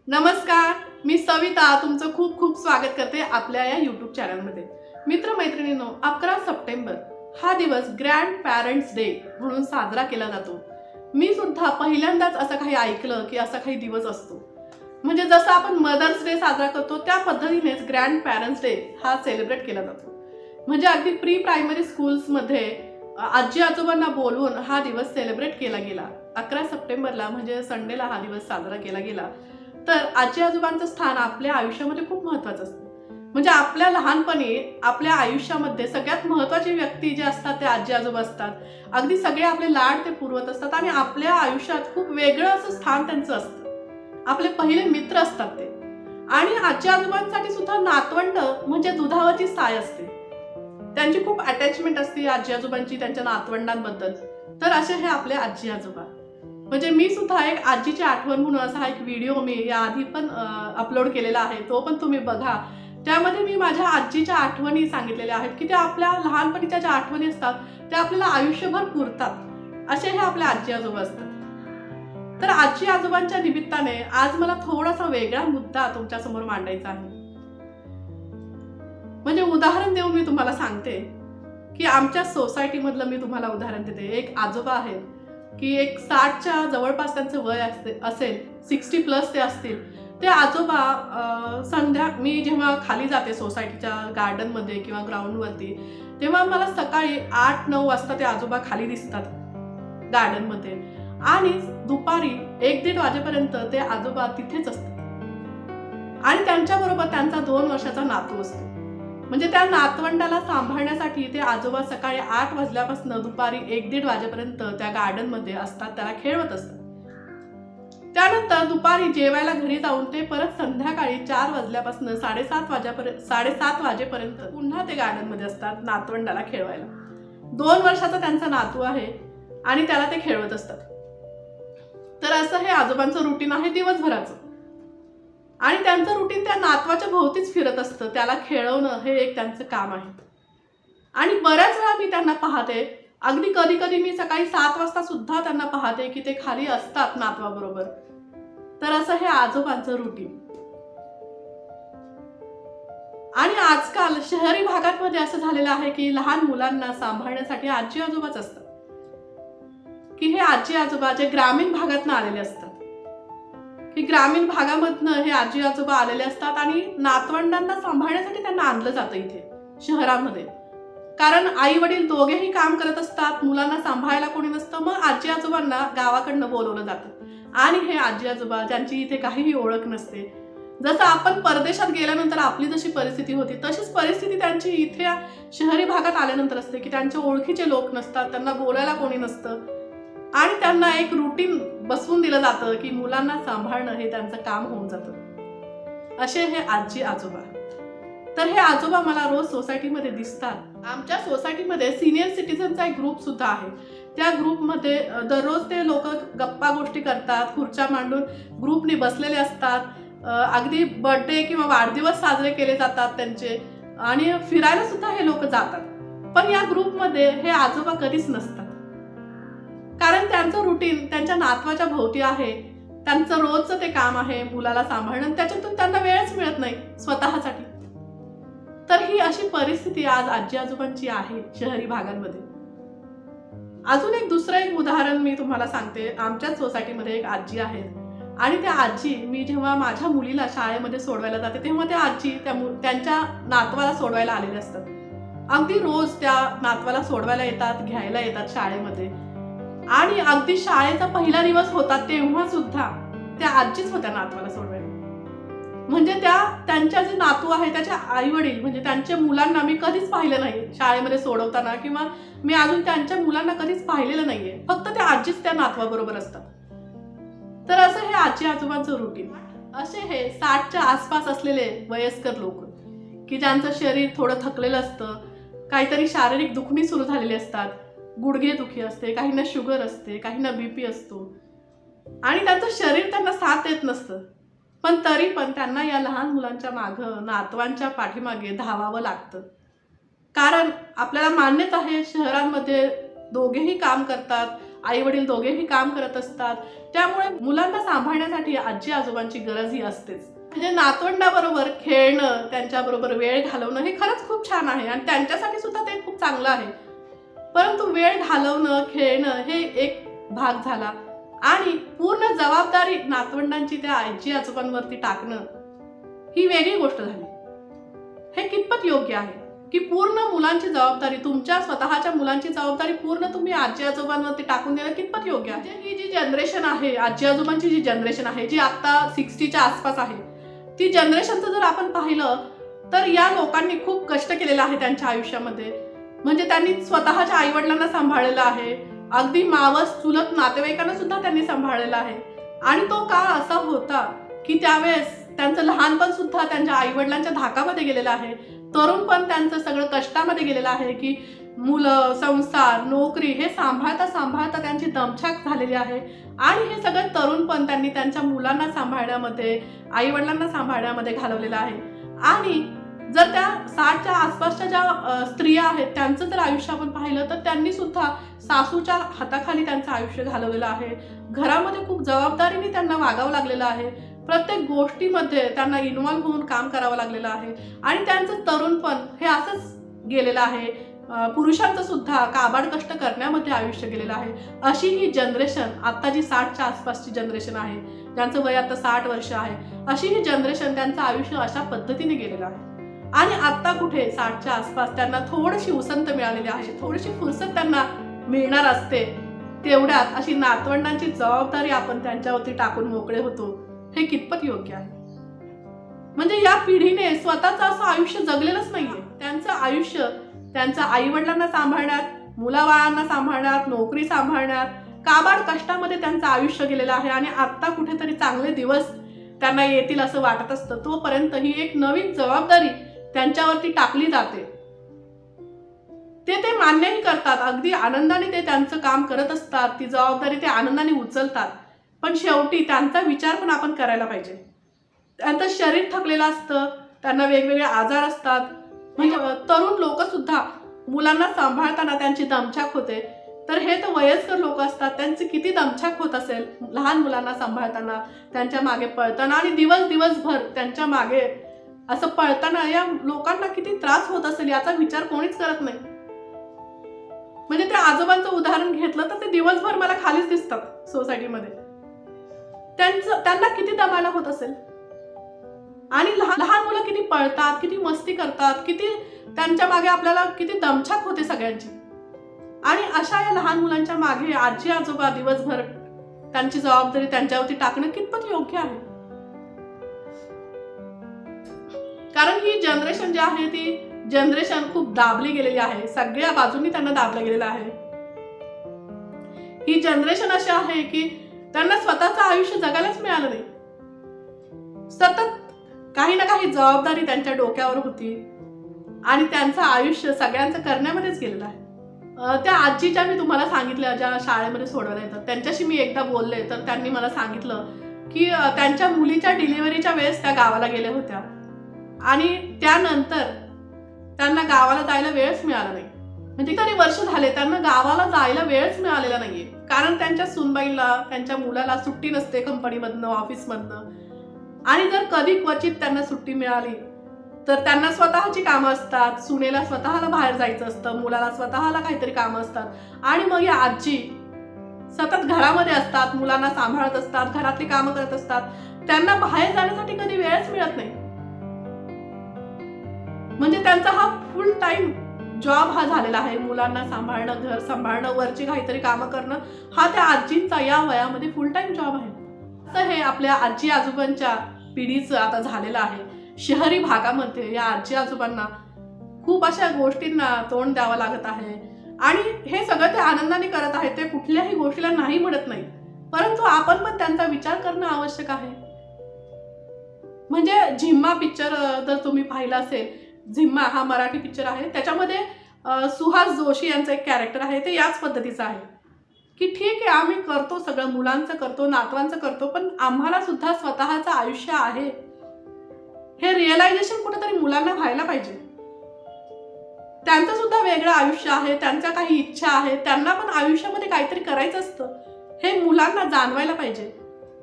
नमस्कार, मी सविता तुमचं खूप खूप स्वागत करते आपल्या या यूट्यूब चॅनलमध्ये। मित्रमैत्रिणींनो, 11 सप्टेंबर हा दिवस ग्रँड पॅरेंट्स डे म्हणून साजरा केला जातो। मी सुद्धा पहिल्यांदाच असं काही ऐकलं की असा काही दिवस असतो। म्हणजे जसं आपण मदर्स डे साजरा करतो त्या पद्धतीनेच ग्रँड पॅरेंट्स डे हा सेलिब्रेट केला जातो। म्हणजे अगदी प्री प्रायमरी स्कूल्समध्ये आजी आजोबांना बोलवून हा दिवस सेलिब्रेट केला गेला। 11 सप्टेंबरला म्हणजे संडेला हा दिवस साजरा केला गेला। तर आजी आजोबांचं स्थान आपल्या आयुष्यामध्ये खूप महत्त्वाचं असतं। म्हणजे आपल्या लहानपणी आपल्या आयुष्यामध्ये सगळ्यात महत्त्वाची व्यक्ती जे असतात ते आजी आजोबा असतात। अगदी सगळे आपले लाड ते पुरवत असतात आणि आपल्या आयुष्यात खूप वेगळं असं स्थान त्यांचं असतं। आपले पहिले मित्र असतात ते। आणि आजी आजोबांसाठी सुद्धा नातवंड म्हणजे दुधावरची साय असते। त्यांची खूप अटॅचमेंट असते आजी आजोबांची त्यांच्या नातवंडांबद्दल। तर असे हे आपले आजी आजोबा। म्हणजे मी सुद्धा एक आजीची आठवण म्हणून असा एक व्हिडिओ मी याआधी पण अपलोड केलेला आहे, तो पण तुम्ही बघा। त्यामध्ये मी माझ्या आजीच्या आठवणी सांगितलेल्या आहेत की त्या आपल्या लहानपणीच्या ज्या आठवणी असतात त्या आपल्याला आयुष्यभर पुरतात। असे हे आपले आजी आजोबा असतात। तर आजी आजोबांच्या निमित्ताने आज मला थोडासा वेगळा मुद्दा तुमच्या समोर मांडायचा आहे। म्हणजे उदाहरण देऊन मी तुम्हाला सांगते की आमच्या सोसायटी मधलं मी तुम्हाला उदाहरण देते। एक आजोबा आहेत की एक 60च्या जवळपास त्यांचं वय असेल, 60 प्लस ते असतील। ते आजोबा मी जेव्हा खाली जाते सोसायटीच्या गार्डन मध्ये किंवा ग्राउंड वरती, तेव्हा मला सकाळी 8-9 वाजता ते आजोबा खाली दिसतात गार्डन मध्ये आणि दुपारी 1-1:30 वाजेपर्यंत ते आजोबा तिथेच असतात। आणि त्यांच्याबरोबर त्यांचा 2 वर्षाचा नातू असतो। म्हणजे त्या नातवंडाला सांभाळण्यासाठी ते आजोबा सकाळी 8 वाजल्यापासून दुपारी 1-1:30 वाजेपर्यंत त्या गार्डन मध्ये असतात, त्याला खेळवत असतात। त्यानंतर दुपारी जेवायला घरी जाऊन ते परत संध्याकाळी 4 वाजल्यापासून 7:30 वाजेपर्यंत पुन्हा ते गार्डन मध्ये असतात नातवंडाला खेळवायला। 2 वर्षाचा त्यांचा नातू आहे आणि त्याला ते खेळवत असतात। तर असं हे आजोबांचं रुटीन आहे दिवसभराचं। आणि त्यांचं रुटीन त्या नातवाच्या भोवतीच फिरत असतं, त्याला खेळवणं हे एक त्यांचं काम आहे। आणि बऱ्याच वेळा मी त्यांना पाहते, अगदी कधी कधी मी सकाळी 7 वाजता सुद्धा त्यांना पाहते की ते खाली असतात नातवाबरोबर। तर असं हे आजोबांचं रुटीन। आणि आजकाल शहरी भागांमध्ये असं झालेलं आहे की लहान मुलांना सांभाळण्यासाठी आजी आजोबाच असतात। की हे आजी आजोबा जे ग्रामीण भागातून आलेले असतात, की ग्रामीण भागामधनं हे आजी आजोबा आलेले असतात आणि नातवंडांना सांभाळण्यासाठी त्यांना आणलं जातं इथे शहरामध्ये। कारण आई वडील दोघेही काम करत असतात, मुलांना सांभाळायला कोणी नसतं, मग आजी आजोबांना गावाकडनं बोलवलं जातं। आणि हे आजी आजोबा ज्यांची इथे काहीही ओळख नसते, जसं आपण परदेशात गेल्यानंतर आपली जशी परिस्थिती होती तशीच परिस्थिती त्यांची इथे शहरी भागात आल्यानंतर असते की त्यांचे ओळखीचे लोक नसतात, त्यांना बोलायला कोणी नसतं आणि त्यांना एक रुटीन बसवून दिलं जातं की मुलांना सांभाळणं हे त्यांचं काम होऊन जातं। असे हे आजी आजोबा। तर हे आजोबा मला रोज सोसायटीमध्ये दिसतात। आमच्या सोसायटीमध्ये सिनियर सिटीजनचा एक ग्रुप सुद्धा आहे। त्या ग्रुपमध्ये दररोज ते लोक गप्पा गोष्टी करतात, खुर्च्या मांडून ग्रुपने बसलेले असतात। अगदी बर्थडे किंवा वाढदिवस साजरे केले जातात त्यांचे आणि फिरायला सुद्धा हे लोक जातात। पण या ग्रुपमध्ये हे आजोबा कधीच नसतात, कारण त्यांचं रुटीन त्यांच्या नातवाच्या भोवती आहे। त्यांचं रोजचं ते काम आहे मुलाला सांभाळणं, त्याच्यातून त्यांना वेळच मिळत नाही स्वतःसाठी। तर ही अशी परिस्थिती आज आजी आजोबांची आहे शहरी भागांमध्ये। अजून एक दुसरं एक उदाहरण मी तुम्हाला सांगते। आमच्याच सोसायटीमध्ये एक आजी आहे आणि त्या आजी, मी जेव्हा माझ्या मुलीला शाळेमध्ये सोडवायला जाते तेव्हा त्या आजी त्यांच्या नातवाला सोडवायला आलेले असतात। अगदी रोज त्या नातवाला सोडवायला येतात, घ्यायला येतात शाळेमध्ये। आणि अगदी शाळेचा पहिला दिवस होता तेव्हा सुद्धा त्या आजीच होत्या नातवाला सोडवायला। म्हणजे त्यांच्या जे नातू आहे त्याचे आई वडील म्हणजे त्यांच्या मुलांना मी कधीच पाहिलं नाही शाळेमध्ये सोडवताना, किंवा मी अजून त्यांच्या मुलांना कधीच पाहिलेलं नाहीये। फक्त त्या आजीच त्या नातवाबरोबर असतात। तर असं हे आजी आजोबांचं रुटीन। असे हे 60च्या आसपास असलेले वयस्कर लोक की ज्यांचं शरीर थोडं थकलेलं असतं, काहीतरी शारीरिक दुखणी सुरू झालेली असतात, गुडघे दुखी असते, काहींना शुगर असते, काहींना बीपी असतो आणि त्यांचं शरीर त्यांना साथ देत नसतं, पण तरी पण त्यांना या लहान मुलांच्या मागं नातवांच्या पाठीमागे धावावं लागतं। कारण आपल्याला मान्यच आहे शहरांमध्ये दोघेही काम करतात आई वडील दोघेही काम करत असतात, त्यामुळे मुलांना सांभाळण्यासाठी आजी आजोबांची गरज ही असतेच. म्हणजे नातवंडाबरोबर खेळणं, त्यांच्याबरोबर वेळ घालवणं हे खरंच खूप छान आहे आणि त्यांच्यासाठी सुद्धा ते खूप चांगलं आहे. परंतु वेळ घालवणं, खेळणं हे एक भाग झाला आणि पूर्ण जबाबदारी नातवंडांची त्या आजी आजोबांवरती टाकणं ही वेगळी गोष्ट झाली. हे कितपत योग्य आहे की पूर्ण मुलांची जबाबदारी, तुमच्या स्वतःच्या मुलांची जबाबदारी पूर्ण तुम्ही आजी आजोबांवरती टाकून देणं कितपत योग्य आहे? ही जी जनरेशन आहे, आजी आजोबांची जी जनरेशन आहे, जी आता 60च्या आसपास आहे, ती जनरेशनचं जर आपण पाहिलं तर या लोकांनी खूप कष्ट केलेलं आहे त्यांच्या आयुष्यामध्ये. म्हणजे त्यांनी स्वतःच्या आई वडिलांना सांभाळलेलं आहे, अगदी मावस चुलत नातेवाईकांना सुद्धा त्यांनी सांभाळलेलं आहे. आणि तो काळ असा होता की त्यावेळेस त्यांचं लहानपण सुद्धा त्यांच्या आई वडिलांच्या धाकामध्ये गेलेलं आहे, तरुणपण त्यांचं सगळं कष्टामध्ये गेलेलं आहे की मुलं, संसार, नोकरी हे सांभाळता सांभाळता त्यांची दमछाक झालेली आहे. आणि हे सगळं तरुणपण त्यांनी त्यांच्या मुलांना सांभाळण्यामध्ये, आई वडिलांना सांभाळण्यामध्ये घालवलेलं आहे. आणि जर त्या 60च्या आसपासच्या ज्या स्त्रिया आहेत त्यांचं जर आयुष्य आपण पाहिलं तर त्यांनी सुद्धा सासूच्या हाताखाली त्यांचं आयुष्य घालवलेलं आहे. घरामध्ये खूप जबाबदारीने त्यांना वागावं लागलेलं आहे, प्रत्येक गोष्टीमध्ये त्यांना इन्व्हॉल्व्ह होऊन काम करावं लागलेलं आहे. आणि त्यांचं तरुणपण हे असंच गेलेलं आहे. पुरुषांचं सुद्धा काबाड कष्ट करण्यामध्ये आयुष्य गेलेलं आहे. अशी ही जनरेशन, आता जी 60च्या आसपासची जनरेशन आहे, ज्यांचं वय आता 60 वर्ष आहे, अशी ही जनरेशन त्यांचं आयुष्य अशा पद्धतीने गेलेलं आहे. आणि आता कुठे 60च्या आसपास त्यांना थोडीशी उसंत मिळालेली आहे, थोडीशी फुरसत त्यांना मिळणार असते, तेवढ्यात अशी नातवंडांची जबाबदारी आपण त्यांच्यावरती टाकून मोकळे होतो. हे कितपत योग्य आहे? म्हणजे या पिढीने स्वतःचं असं आयुष्य जगलेलंच नाहीये. त्यांचं आयुष्य त्यांच्या आई वडिलांना सांभाळण्यात, मुलाबाळांना सांभाळण्यात, नोकरी सांभाळण्यात, काबाड कष्टामध्ये त्यांचं आयुष्य गेलेलं आहे. आणि आता कुठेतरी चांगले दिवस त्यांना येतील असं वाटत असतं, तोपर्यंत ही एक नवीन जबाबदारी त्यांच्यावरती टाकली जाते. ते मान्यही करतात, अगदी आनंदाने ते त्यांचं काम करत असतात, ती जबाबदारी ते आनंदाने उचलतात. पण शेवटी त्यांचा विचार पण आपण करायला पाहिजे. त्यांचं शरीर थकलेलं असतं, त्यांना वेगवेगळे आजार असतात. म्हणजे तरुण लोक सुद्धा मुलांना सांभाळताना त्यांची दमछाक होते, तर हे तर वयस्कर लोक असतात, त्यांची किती दमछाक होत असेल लहान मुलांना सांभाळताना, त्यांच्या मागे पळताना आणि दिवसभर त्यांच्या मागे असं पळताना या लोकांना किती त्रास होत असेल याचा विचार कोणीच करत नाही. म्हणजे त्या आजोबांचं उदाहरण घेतलं तर ते दिवसभर मला खालीच दिसतात सोसायटीमध्ये, त्यांना किती दमायला होत असेल. आणि लहान मुलं किती पळतात, किती मस्ती करतात, किती त्यांच्या मागे आपल्याला किती दमछाक होते सगळ्यांची. आणि अशा या लहान मुलांच्या मागे आजी आजोबा दिवसभर त्यांची जबाबदारी त्यांच्यावरती टाकणं कितपत योग्य आहे? कारण ही जनरेशन जी आहे ती जनरेशन खूप दाबली गेलेली आहे, सगळ्या बाजूंनी त्यांना दाबलं गेलेलं आहे. ही जनरेशन अशी आहे की त्यांना स्वतःचं आयुष्य जगायलाच मिळालं नाही. सतत काही ना काही जबाबदारी त्यांच्या डोक्यावर होती आणि त्यांचं आयुष्य सगळ्यांचं करण्यामध्येच गेलेलं आहे. त्या आजीच्या मी तुम्हाला सांगितल्या ज्या शाळेमध्ये सोडवायला येतात, त्यांच्याशी मी एकदा बोलले तर त्यांनी मला सांगितलं की त्यांच्या मुलीच्या डिलिव्हरीच्या वेळेस त्या गावाला गेल्या होत्या आणि त्यानंतर त्यांना गावाला जायला वेळच मिळाला नाही. म्हणजे किती वर्ष झाले त्यांना गावाला जायला वेळच मिळालेला नाहीये, कारण त्यांच्या सुनबाईला, त्यांच्या मुलाला सुट्टी नसते कंपनीमधनं, ऑफिसमधनं. आणि जर कधी क्वचित त्यांना सुट्टी मिळाली तर त्यांना स्वतःची कामं असतात, सुनेला स्वतःला बाहेर जायचं असतं, मुलाला स्वतःला काहीतरी कामं असतात आणि मग या आजी सतत घरामध्ये असतात, मुलांना सांभाळत असतात, घरातली कामं करत असतात, त्यांना बाहेर जाण्यासाठी कधी वेळच मिळत नाही. म्हणजे त्यांचा हा फुल टाइम जॉब हा झालेला आहे, मुलांना सांभाळणं, घर सांभाळणं, वरची काहीतरी कामं करणं, हा त्या आजींचा या वयामध्ये फुल टाइम जॉब आहे. असं हे आपल्या आजी आजोबांच्या पिढीचं आता झालेलं आहे. शहरी भागामध्ये या आजी आजोबांना खूप अशा गोष्टींना तोंड द्यावं लागत आहे आणि हे सगळं ते आनंदाने करत आहेत, ते कुठल्याही गोष्टीला नाही म्हणत नाही, परंतु आपण पण त्यांचा विचार करणं आवश्यक आहे. म्हणजे झिम्मा पिक्चर जर तुम्ही पाहिला असेल, झिम्मा हा मराठी पिक्चर आहे, त्याच्यामध्ये सुहास जोशी यांचं एक कॅरेक्टर आहे, ते याच पद्धतीचं आहे की ठीक आहे आम्ही करतो सगळं, मुलांचं करतो, नातवांचं करतो, पण आम्हाला सुद्धा स्वतःचं आयुष्य आहे, हे रिअलायझेशन कुठेतरी मुलांना व्हायला पाहिजे. त्यांचं सुद्धा वेगळं आयुष्य आहे, त्यांच्या काही इच्छा आहेत, त्यांना पण आयुष्यामध्ये काहीतरी करायचं असतं. हे मुलांना जाणवायला पाहिजे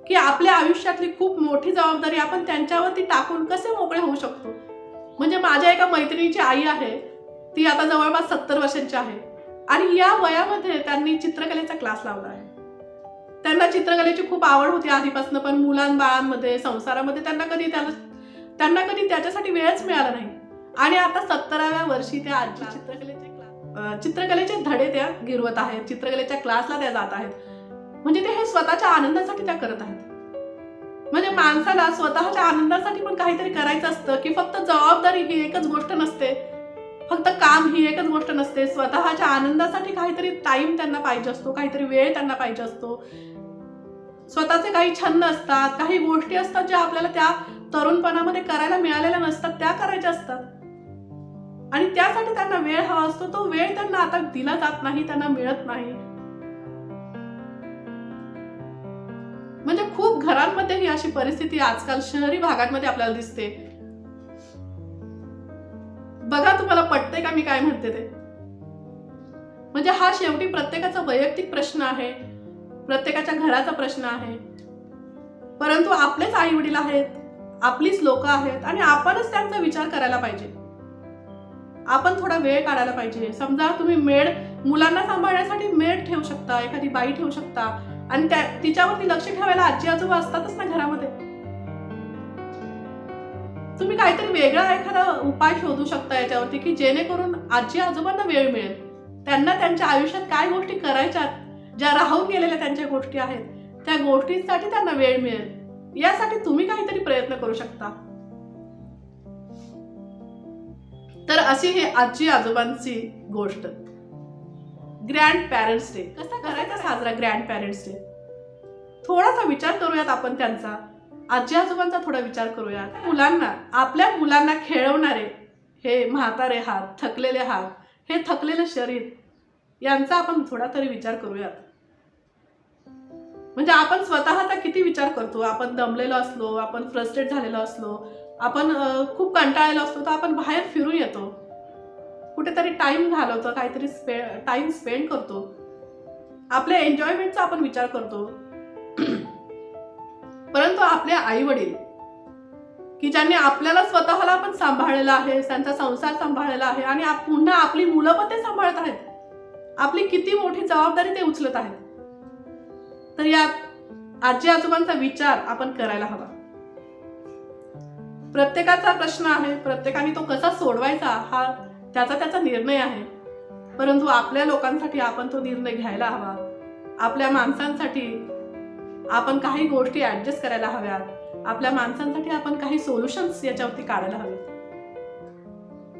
की आपल्या आयुष्यातली खूप मोठी जबाबदारी आपण त्यांच्यावरती टाकून कसे मोकळे होऊ शकतो. म्हणजे माझ्या एका मैत्रिणीची आई आहे, ती आता जवळपास 70 वर्षांची आहे आणि या वयामध्ये त्यांनी चित्रकलेचा क्लास लावला आहे. त्यांना चित्रकलेची खूप आवड होती आधीपासून, पण मुलांबाळांमध्ये संसारामध्ये त्यांना कधी त्याच्यासाठी वेळच मिळाला नाही. आणि आता 70व्या वर्षी त्या आजी चित्रकलेचे धडे त्या गिरवत आहेत, चित्रकलेच्या क्लासला त्या जात आहेत. म्हणजे ते हे स्वतःच्या आनंदासाठी त्या करत आहेत. म्हणजे माणसाला स्वतःच्या आनंदासाठी पण काहीतरी करायचं असतं की फक्त जबाबदारी ही एकच गोष्ट नसते, फक्त काम ही एकच गोष्ट नसते. स्वतःच्या आनंदासाठी काहीतरी टाइम त्यांना पाहिजे असतो, काहीतरी वेळ त्यांना पाहिजे असतो. स्वतःचे काही छंद असतात, काही गोष्टी असतात ज्या आपल्याला त्या तरुणपणामध्ये करायला मिळालेल्या नसतात, त्या करायच्या असतात आणि त्यासाठी त्यांना वेळ हवा असतो. तो वेळ त्यांना आता दिला जात नाही, त्यांना मिळत नाही. म्हणजे खूप घरांमध्ये ही अशी परिस्थिती आजकाल शहरी भागांमध्ये आपल्याला दिसते. बघा, तुम्हाला पटतंय का मी काय म्हणते ते? म्हणजे हा शेवटी प्रत्येकाचा वैयक्तिक प्रश्न आहे, प्रत्येकाच्या घराचा प्रश्न आहे. परंतु आपलेच आई वडील आहेत, आपलीच लोक आहेत आणि आपणच त्यांचा विचार करायला पाहिजे. आपण थोडा वेळ काढायला पाहिजे. समजा तुम्ही मुलांना सांभाळण्यासाठी मेड ठेवू शकता, एखादी बाई ठेवू शकता आणि तिच्यावरती लक्ष ठेवायला आजी आजोबा असतातच ना घरामध्ये. तुम्ही काहीतरी वेगळा एखादा उपाय शोधू शकता याच्यावरती की जेणेकरून आजी आजोबांना वेळ मिळेल. त्यांना त्यांच्या आयुष्यात काय गोष्टी करायच्या, ज्या राहून गेलेल्या त्यांच्या गोष्टी आहेत, त्या गोष्टींसाठी त्यांना वेळ मिळेल. यासाठी तुम्ही काहीतरी प्रयत्न करू शकता. तर अशी ही आजी आजोबांची गोष्ट. ग्रँड पॅरेंट्स डे कसा करायचा साजरा? ग्रँड पॅरेंट्स डे थोडासा विचार करूयात आपण त्यांचा, आजी आजोबांचा थोडा विचार करूयात. आपल्या मुलांना खेळवणारे हे म्हातारे हात, थकलेले हात, हे थकलेले शरीर यांचा आपण थोडा तरी विचार करूयात. म्हणजे आपण स्वतःचा किती विचार करतो. आपण दमलेलो असलो, आपण फ्रस्ट्रेट झालेलो असलो, आपण खूप कंटाळलेलो असलो तर आपण बाहेर फिरून येतो, कुठेतरी टाइम घालवतो, काहीतरी टाइम स्पेंड करतो, आपल्या एन्जॉयमेंटचा आपण विचार करतो. परंतु आपले आई वडील की ज्यांनी आपल्याला स्वतःला पण सांभाळलेलं आहे, त्यांचा संसार सांभाळलेला आहे आणि पुन्हा आपली मुलं पण ते सांभाळत आहेत, आपली किती मोठी जबाबदारी ते उचलत आहेत. तर या आजी आजोबांचा विचार आपण करायला हवा. प्रत्येकाचा प्रश्न आहे, प्रत्येकाने तो कसा सोडवायचा हा त्याचा निर्णय आहे. परंतु आपल्या लोकांसाठी आपण तो निर्णय घ्यायला हवा. आपल्या माणसांसाठी आपण काही गोष्टी ऍडजस्ट करायला हव्यात. आपल्या माणसांसाठी आपण काही सोल्युशन्स याच्यावरती काढायला हवे.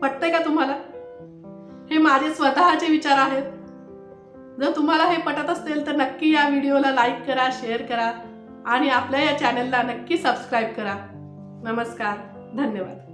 पटतंय का तुम्हाला? हे माझे स्वतःचे विचार आहेत. जर तुम्हाला हे पटत असेल तर नक्की या व्हिडिओला लाईक करा, शेअर करा आणि आपल्या या चॅनलला नक्की सबस्क्राईब करा. नमस्कार, धन्यवाद.